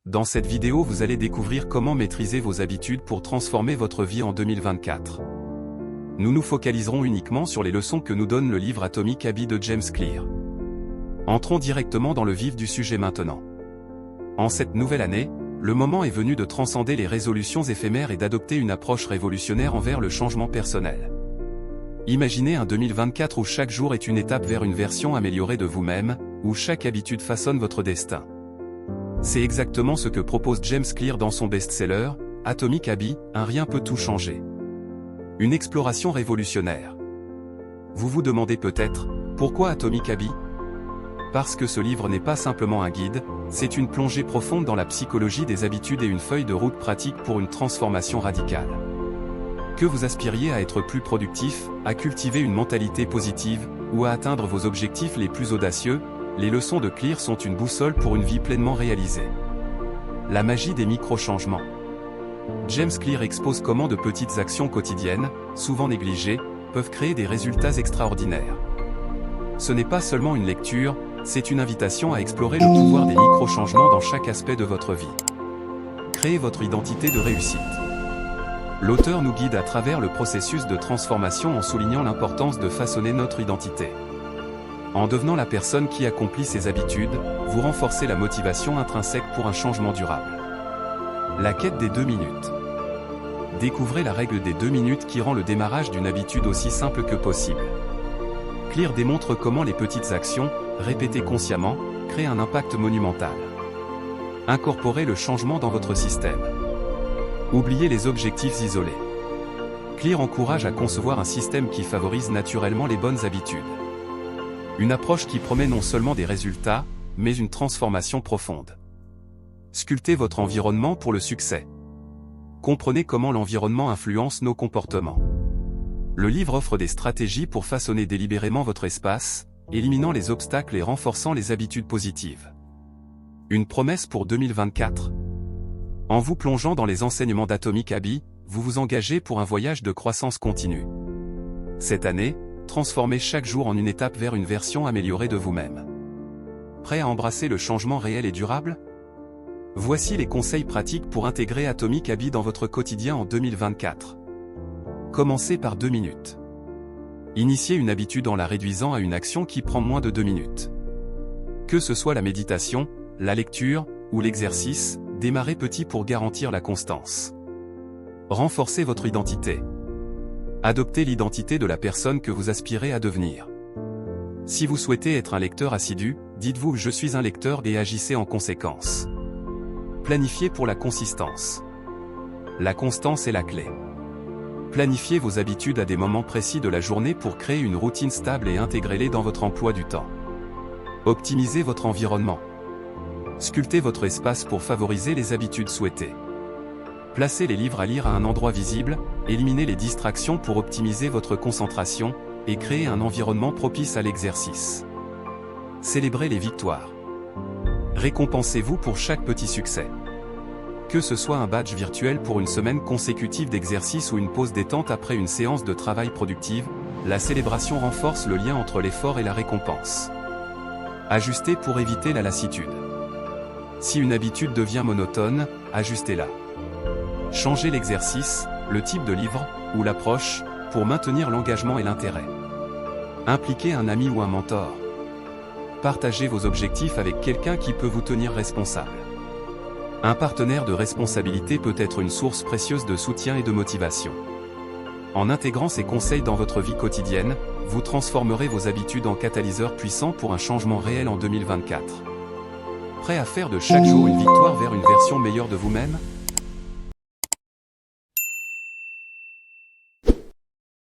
Dans cette vidéo, vous allez découvrir comment maîtriser vos habitudes pour transformer votre vie en 2024. Nous nous focaliserons uniquement sur les leçons que nous donne le livre Atomic Habits de James Clear. Entrons directement dans le vif du sujet maintenant. En cette nouvelle année, le moment est venu de transcender les résolutions éphémères et d'adopter une approche révolutionnaire envers le changement personnel. Imaginez un 2024 où chaque jour est une étape vers une version améliorée de vous-même, où chaque habitude façonne votre destin. C'est exactement ce que propose James Clear dans son best-seller, Atomic Habits, un rien peut tout changer. Une exploration révolutionnaire. Vous vous demandez peut-être, pourquoi Atomic Habits ? Parce que ce livre n'est pas simplement un guide, c'est une plongée profonde dans la psychologie des habitudes et une feuille de route pratique pour une transformation radicale. Que vous aspiriez à être plus productif, à cultiver une mentalité positive, ou à atteindre vos objectifs les plus audacieux, les leçons de Clear sont une boussole pour une vie pleinement réalisée. La magie des micro-changements. James Clear expose comment de petites actions quotidiennes, souvent négligées, peuvent créer des résultats extraordinaires. Ce n'est pas seulement une lecture, c'est une invitation à explorer le pouvoir des micro-changements dans chaque aspect de votre vie. Créez votre identité de réussite. L'auteur nous guide à travers le processus de transformation en soulignant l'importance de façonner notre identité. En devenant la personne qui accomplit ses habitudes, vous renforcez la motivation intrinsèque pour un changement durable. La quête des 2 minutes. Découvrez la règle des 2 minutes qui rend le démarrage d'une habitude aussi simple que possible. Clear démontre comment les petites actions, répétées consciemment, créent un impact monumental. Incorporez le changement dans votre système. Oubliez les objectifs isolés. Clear encourage à concevoir un système qui favorise naturellement les bonnes habitudes. Une approche qui promet non seulement des résultats, mais une transformation profonde. Sculptez votre environnement pour le succès. Comprenez comment l'environnement influence nos comportements. Le livre offre des stratégies pour façonner délibérément votre espace, éliminant les obstacles et renforçant les habitudes positives. Une promesse pour 2024. En vous plongeant dans les enseignements d'Atomic Habits, vous vous engagez pour un voyage de croissance continue. Cette année, transformez chaque jour en une étape vers une version améliorée de vous-même. Prêt à embrasser le changement réel et durable ? Voici les conseils pratiques pour intégrer Atomic Habits dans votre quotidien en 2024. Commencez par 2 minutes. Initiez une habitude en la réduisant à une action qui prend moins de 2 minutes. Que ce soit la méditation, la lecture, ou l'exercice, démarrez petit pour garantir la constance. Renforcez votre identité. Adoptez l'identité de la personne que vous aspirez à devenir. Si vous souhaitez être un lecteur assidu, dites-vous « Je suis un lecteur » et agissez en conséquence. Planifiez pour la consistance. La constance est la clé. Planifiez vos habitudes à des moments précis de la journée pour créer une routine stable et intégrez-les dans votre emploi du temps. Optimisez votre environnement. Sculptez votre espace pour favoriser les habitudes souhaitées. Placez les livres à lire à un endroit visible, éliminez les distractions pour optimiser votre concentration, et créez un environnement propice à l'exercice. Célébrez les victoires. Récompensez-vous pour chaque petit succès. Que ce soit un badge virtuel pour une semaine consécutive d'exercice ou une pause détente après une séance de travail productive, la célébration renforce le lien entre l'effort et la récompense. Ajustez pour éviter la lassitude. Si une habitude devient monotone, ajustez-la. Changez l'exercice, le type de livre, ou l'approche, pour maintenir l'engagement et l'intérêt. Impliquez un ami ou un mentor. Partagez vos objectifs avec quelqu'un qui peut vous tenir responsable. Un partenaire de responsabilité peut être une source précieuse de soutien et de motivation. En intégrant ces conseils dans votre vie quotidienne, vous transformerez vos habitudes en catalyseurs puissants pour un changement réel en 2024. Prêt à faire de chaque jour une victoire vers une version meilleure de vous-même ?